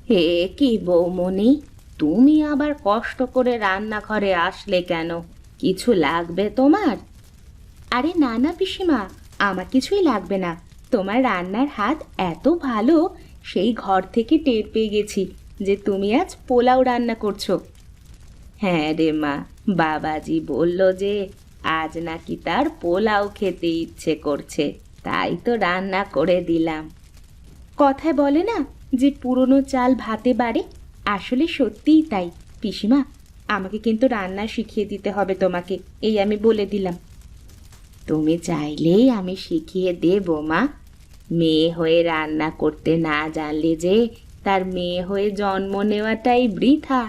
হে কি বৌমনি, তুমি আবার কষ্ট করে রান্নাঘরে আসলে কেন? কিছু লাগবে তোমার? আরে না না পিসিমা, আমার কিছুই লাগবে না। তোমার রান্নার হাত এত ভালো, সেই ঘর থেকে টের পেয়ে গেছি যে তুমি আজ পোলাও রান্না করছো। হ্যাঁ রে মা, বাবাজি বলল যে আজ নাকি তার পোলাও খেতে ইচ্ছে করছে, তাই তো রান্না করে দিলাম। কথায় বলে না যে পুরনো চাল ভাতে বাড়ে, আসলে সত্যিই তাই। পিসিমা, আমাকে কিন্তু রান্না শিখিয়ে দিতে হবে তোমাকে, এই আমি বলে দিলাম। তুমি চাইলেই আমি শিখিয়ে দেব মা। মেয়ে হয়ে রান্না করতে না জানলে যে তার মেয়ে হয়ে জন্ম নেওয়াটাই বৃথা।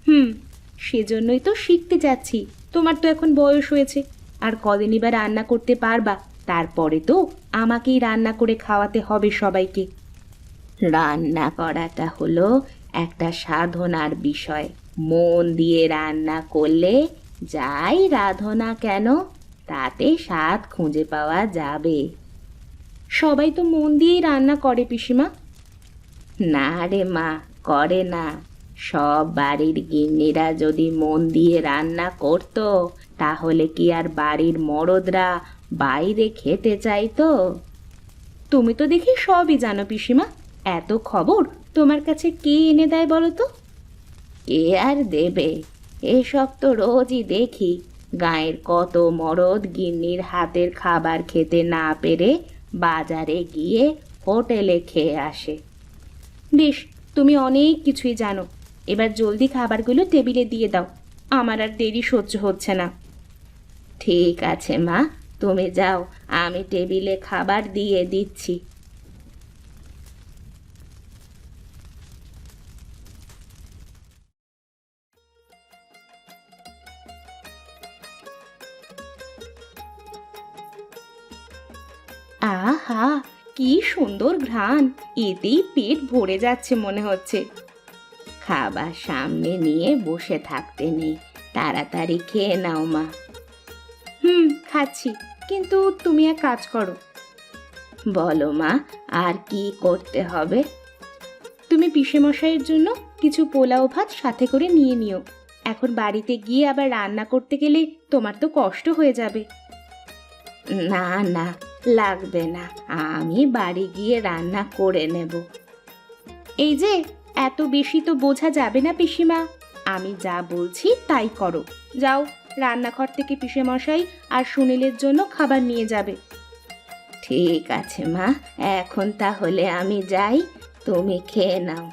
হুম, সেজন্যই তো শিখতে যাচ্ছি। তোমার তো এখন বয়স হয়েছে, আর কদিনই বা রান্না করতে পারবা? তারপরে তো আমাকেই রান্না করে খাওয়াতে হবে সবাইকে। রান্না করাটা হলো একটা সাধনার বিষয়। মন দিয়ে রান্না করলে যাই রাঁধো কেন, তাতে স্বাদ খুঁজে পাওয়া যাবে। সবাই তো মন দিয়েই রান্না করে পিসিমা। না রে মা, করে না। সব বাড়ির গিন্নিরা যদি মন দিয়ে রান্না করতো, তাহলে কি আর বাড়ির মরদরা বাইরে খেতে চাইতো? তুমি তো দেখি সবই জানো পিসিমা। এত খবর তোমার কাছে কে এনে দেয় বলো তো? কে আর দেবে? এসব তো রোজই দেখি। গাঁয়ের কত মরদ গিন্নির হাতের খাবার খেতে না পেরে বাজারে গিয়ে হোটেলে খেয়ে আসে। বেশ, তুমি অনেক কিছুই জানো। এবার জলদি খাবারগুলো টেবিলে দিয়ে দাও, আমার আর দেরি সহ্য হচ্ছে না। ঠিক আছে মা, তুমি যাও, আমি টেবিলে খাবার দিয়ে দিচ্ছি। আহা, কি সুন্দর ঘ্রাণ! এতেই পেট ভরে যাচ্ছে মনে হচ্ছে। খাবার সামনে নিয়ে বসে থাকতে নেই, তাড়াতাড়ি খেয়ে নাও মা। হুম, খাচ্ছি। কিন্তু তুমি এক কাজ করো। বলো মা, আর কি করতে হবে? তুমি পিসেমশাইয়ের জন্য কিছু পোলাও ভাত সাথে করে নিয়ে নিও। এখন বাড়িতে গিয়ে আবার রান্না করতে গেলে তোমার তো কষ্ট হয়ে যাবে। না না, লাগবে না, আমি বাড়ি গিয়ে রান্না করে নেব। এই যে, এত বেশি তো বোঝা যাবে না পিসিমা। আমি যা বলছি তাই করো। যাও, রান্নাঘর থেকে পিসেমশাই আর সুনীলের জন্য খাবার নিয়ে যাবে। ঠিক আছে মা, এখন তাহলে আমি যাই, তুমি খেয়ে নাও।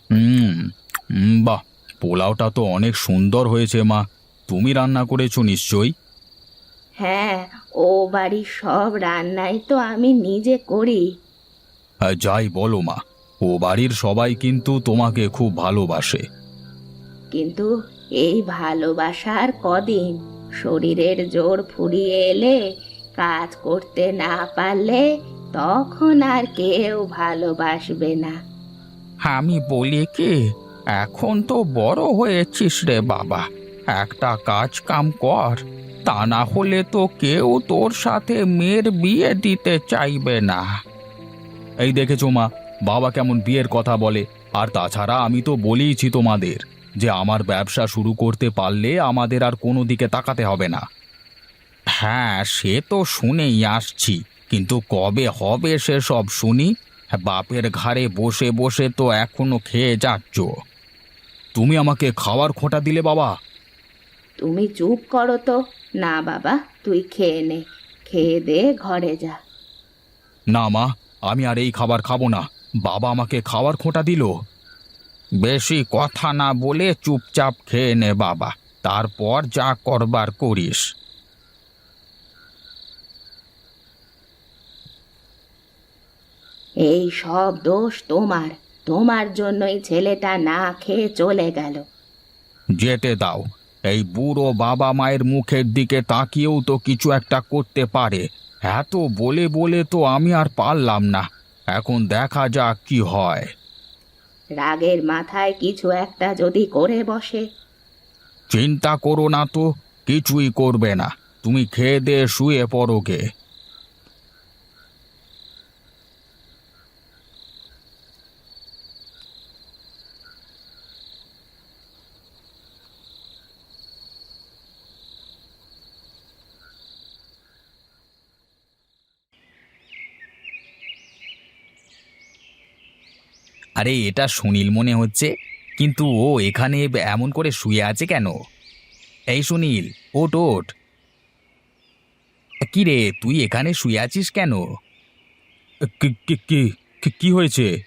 হুম। বাহ, পোলাওটা তো অনেক সুন্দর হয়েছে মা। তুমি রান্না করেছো নিশ্চয়ই? হ্যাঁ, ও বাড়ির সব রান্নাই তো আমি নিজে করি। যাই বলো মা, ও বাড়ির সবাই কিন্তু তোমাকে খুব ভালোবাসে। কিন্তু এই ভালোবাসা আর কদিন? শরীরের জোর ফুরিয়ে এলে, কাজ করতে না পারলে, তখন আর কেউ ভালোবাসবে না। আমি বলি কি, এখন তো বড় হয়েছিস রে বাবা, একটা কাজ কাম কর, তা না হলে তো কেউ তোর সাথে মেয়ের বিয়ে দিতে চাইবে না। এই দেখেছো মা, বাবা কেমন বিয়ের কথা বলে। আর তাছাড়া আমি তো বলেইছি তোমাদের যে আমার ব্যবসা শুরু করতে পারলে আমাদের আর কোনো দিকে তাকাতে হবে না। হ্যাঁ, সে তো শুনেই আসছি, কিন্তু কবে হবে সে সব শুনি। বাপের ঘাড়ে বসে বসে তো এখনো খেয়ে যাচ্ছ। তুমি আমাকে খাওয়ার খোঁটা দিলে বাবা। তুমি চুপ করো তো। না বাবা, তুই খেয়ে নে, খেয়ে দে ঘরে যা। না মা, আমি আর এই খাবার খাবো না। বাবা আমাকে খাওয়ার খোঁটা দিল। বেশি কথা না বলে চুপচাপ খেয়ে নে বাবা, তারপর যা করবার করিস। এই সব দোষ তোমার। তোমার জন্যই ছেলেটা না খেয়ে চলে গেল। যেতে দাও। এই বুড়ো বাবা মায়ের মুখের দিকে তাকিয়েও তো কিছু একটা করতে পারে। এত বলে বলে তো আমি আর পারলাম না। এখন দেখা যাক কি হয়। রাগের মাথায় কিছু একটা যদি করে বসে। চিন্তা করো না তো, কিছুই করবে না। তুমি খেয়ে দিয়ে শুয়ে পড়ো গে। আরে এটা সুনীল মনে হচ্ছে, কিন্তু ও এখানে এমন করে শুয়ে আছে কেন? এই সুনীল, ওঠ ওঠ। কি রে, তুই এখানে শুয়ে আছিস কেন? কি কি কি কি- কি হয়েছে?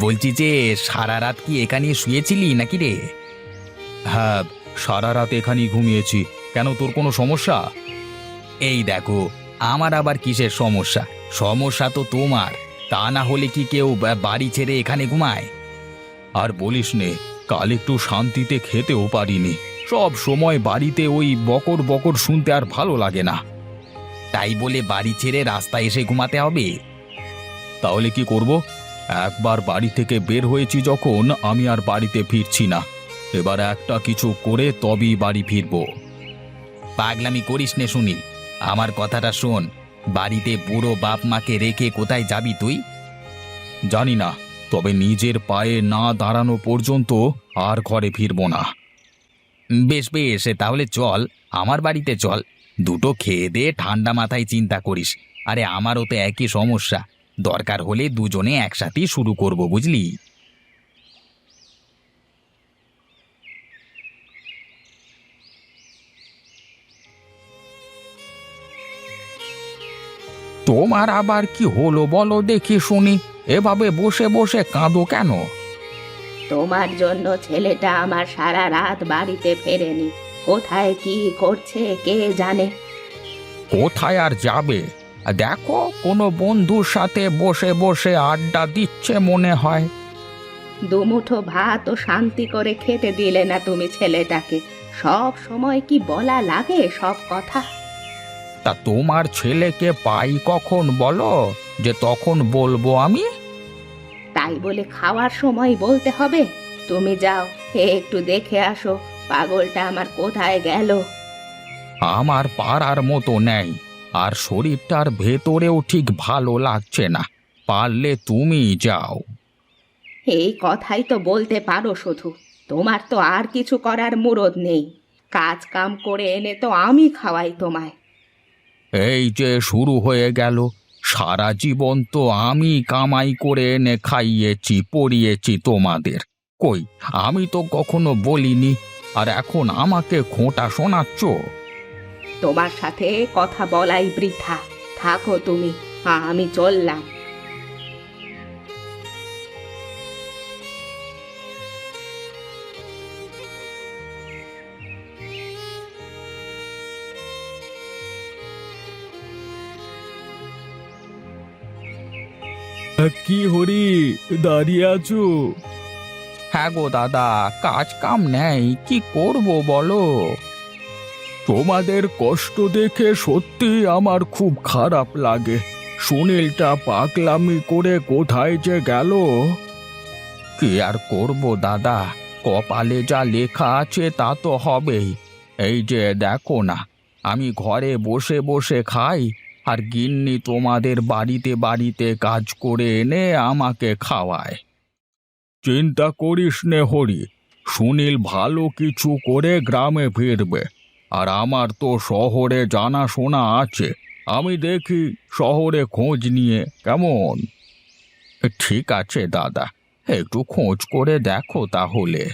বলছি যে সারা রাত কি এখানে শুয়েছিলি নাকি রে? হ্যাঁ, সারা রাত এখানেই ঘুমিয়েছি। কেন, তোর কোনো সমস্যা? এই দেখো, আমার আবার কিসের সমস্যা? সমস্যা তো তোমার। তা না হলে কি কেউ বাড়ি ছেড়ে এখানে ঘুমায়? আর বলিস নে, কাল একটু শান্তিতে খেতেও পারিনি। সব সময় বাড়িতে ওই বকর বকর শুনতে আর ভালো লাগে না। তাই বলে বাড়ি ছেড়ে রাস্তায় এসে ঘুমাতে হবে? তাহলে কি করব? একবার বাড়ি থেকে বের হয়েছি যখন, আমি আর বাড়িতে ফিরছি না। এবার একটা কিছু করে তবেই বাড়ি ফিরব। পাগলামি করিস নে সুনীল, আমার কথাটা শোন। বাড়িতে বুড়ো বাপ মাকে রেখে কোথায় যাবি তুই? জানি না, তবে নিজের পায়ে না দাঁড়ানো পর্যন্ত আর ঘরে ফিরব না। বেশ বেশ, তাহলে চল, আমার বাড়িতে চল। দুটো খেয়ে দে, ঠান্ডা মাথায় চিন্তা করিস। আরে আমারও তো একই সমস্যা। দরকার হলে দুজনে একসাথেই শুরু করব, বুঝলি? তোমার আবার কি হলো বলো দেখি শুনি। এভাবে বসে বসে কাঁদো কেন? তোমার জন্য ছেলেটা আমার সারা রাত বাড়িতে ফেরেনি। কোথায় কি করছে কে জানে। কোথায় আর যাবে? দেখো, কোনো বন্ধুর সাথে বসে বসে আড্ডা দিচ্ছে মনে হয়। দুমুঠো ভাত ও শান্তি করে খেতে দিলে না তুমি ছেলেটাকে। সব সময় কি বলা লাগে সব কথা? তা তোমার ছেলেকে পাই কখন বলো, যে তখন বলবো আমি? তাই বলে খাওয়ার সময় বলতে হবে? তুমি যাও, একটু দেখে আসো পাগলটা আমার কোথায় গেল। আমার পারার মতো নেই, আর শরীরটার ভেতরেও ঠিক ভালো লাগছে না। পারলে তুমি যাও। এই কথাই তো বলতে পারো শুধু। তোমার তো আর কিছু করার মুরদ নেই। কাজ কাম করে এনে তো আমি খাওয়াই তোমায়। এই যে শুরু হয়ে গেল, সারা জীবন তো আমি কামাই করে এনে খাইয়েছি পরিয়েছি তোমাদের। কই, আমি তো কখনো বলিনি, আর এখন আমাকে খোঁটা শোনাচ্ছ? তোমার সাথে কথা বলাই বৃথা। থাকো তুমি, আমি চললাম। কি হরি, দাঁড়িয়ে আছো? হ্যাঁ গো দাদা, কাজ কাম নেই, কি করব বলো? তোমাদের কষ্ট দেখে সত্যি আমার খুব খারাপ লাগে। সুনীলটা পাগলামি করে কোথায় যে গেল। কি আর করব দাদা, কপালে যা লেখা আছে তা তো হবেই। এই যে দেখো না, আমি ঘরে বসে বসে খাই, আর গিন্নি তোমাদের বাড়িতে বাড়িতে কাজ করে এনে আমাকে খাওয়ায়। চিন্তা করিস নে হরি, সুনীল ভালো কিছু করে গ্রামে ফিরবে। আর আমার তো শহরে জানাশোনা আছে, আমি দেখি শহরে খোঁজ নিয়ে কেমন। ঠিক আছে দাদা, একটু খোঁজ করে দেখো তাহলে।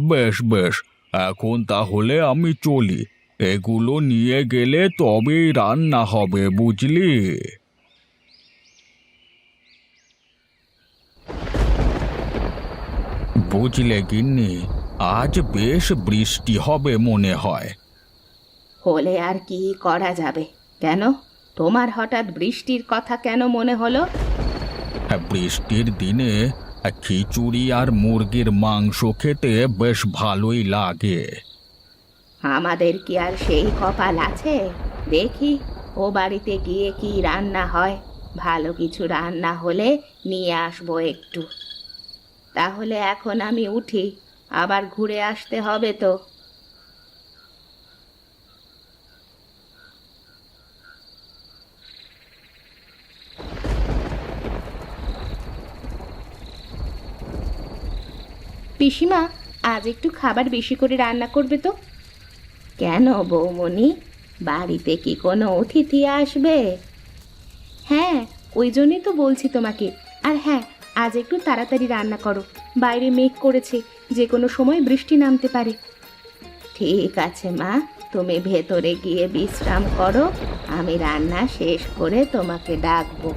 বেশ বেশ, এখন তাহলে আমি চলি। এগুলো নিয়ে গেলে তবেই রান্না হবে, বুঝলি? বুঝলে গিন্নি, আজ বেশ বৃষ্টি হবে মনে হয়। হলে আর কি করা যাবে? কেন, তোমার হঠাৎ বৃষ্টির কথা কেন মনে হলো? হ্যাঁ, বৃষ্টির দিনে খিচুড়ি আর মুরগির মাংস খেতে বেশ ভালোই লাগে। আমাদের কি আর সেই কপাল আছে? দেখি ও বাড়িতে গিয়ে কি রান্না হয়, ভালো কিছু রান্না হলে নিয়ে আসবো একটু। তাহলে এখন আমি উঠি, আবার ঘুরে আসতে হবে তো। পিসিমা, আজ একটু খাবার বেশি করে রান্না করবে তো। কেন বৌমণি, বাড়িতে কি কোনো অতিথি আসবে? হ্যাঁ, ওই জন্যই তো বলছি তোমাকে। আর হ্যাঁ, আজ একটু তাড়াতাড়ি রান্না করো, বাইরে মেঘ করেছে, যে কোনো সময় বৃষ্টি নামতে পারে। ঠিক আছে মা, তুমি ভেতরে গিয়ে বিশ্রাম করো, আমি রান্না শেষ করে তোমাকে ডাকবো।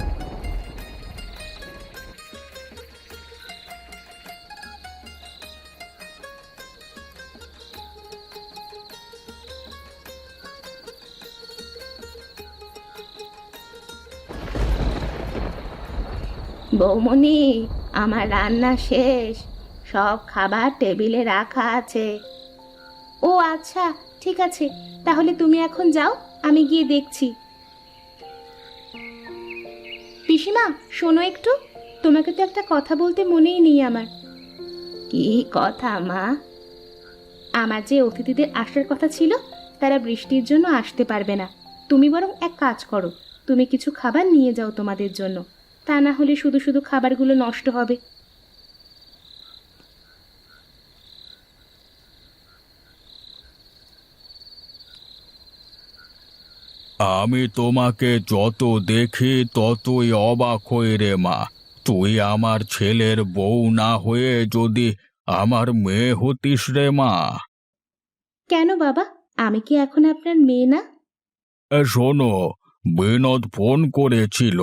বৌমণি, আমার রান্না শেষ, সব খাবার টেবিলে রাখা আছে। ও আচ্ছা, ঠিক আছে, তাহলে তুমি এখন যাও, আমি গিয়ে দেখছি। পিসিমা, শোনো একটু, তোমাকে তো একটা কথা বলতে মনেই নেই আমার। কি কথা মা? আমার যে অতিথিদের আসার কথা ছিল, তারা বৃষ্টির জন্য আসতে পারবে না। তুমি বরং এক কাজ করো, তুমি কিছু খাবার নিয়ে যাও তোমাদের জন্য, তা না হলে শুধু শুধু খাবারগুলো নষ্ট হবে। আমি তোমাকে যত দেখি ততই অবাক হই রে মা। তুই আমার ছেলের বউ না হয়ে যদি আমার মেয়ে হতিস রে মা। কেন বাবা, আমি কি এখন আপনার মেয়ে না? শোনো, বিনোদ ফোন করেছিল,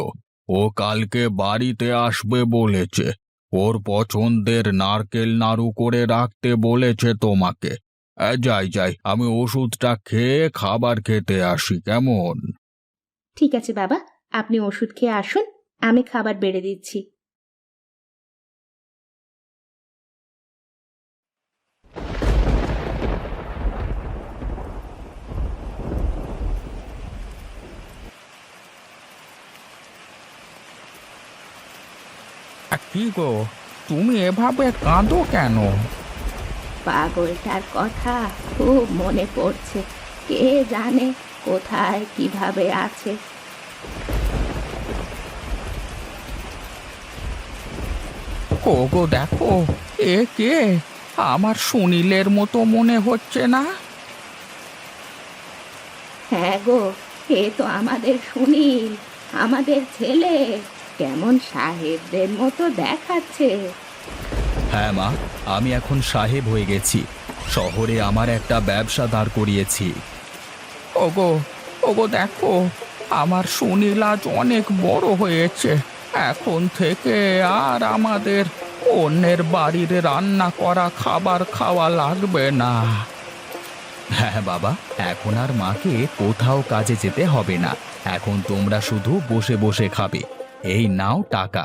ও কালকে বাড়িতে আসবে বলেছে। ওর পছন্দের নারকেল নাড়ু করে রাখতে বলেছে তোমাকে। যাই যাই, আমি ওষুধটা খেয়ে খাবার খেতে আসি, কেমন? ঠিক আছে বাবা, আপনি ওষুধ খেয়ে আসুন, আমি খাবার বেড়ে দিচ্ছি। কি গো, তুমি এভাবে কাঁদো কেন? পাগলটার কথা খুব মনে পড়ছে, কে জানে কোথায় কিভাবে আছে। ওগো দেখো, এ কে? আমার সুনীলের মতো মনে হচ্ছে না? হ্যাঁ গো, এ তো আমাদের সুনীল, আমাদের ছেলে। কেমন সাহেবদের মতো দেখাচ্ছে। হ্যাঁ মা, আমি এখন সাহেব হয়ে গেছি। শহরে আমার একটা ব্যবসা দাঁড় করিয়েছি। ওগো, ওগো দেখো, আমার সুনীল আজ অনেক বড় হয়েছে। এখন থেকে আর আমাদের অন্যের বাড়ির রান্না করা খাবার খাওয়া লাগবে না। হ্যাঁ বাবা, এখন আর মাকে কোথাও কাজে যেতে হবে না। এখন তোমরা শুধু বসে বসে খাবে। এই নাও টাকা।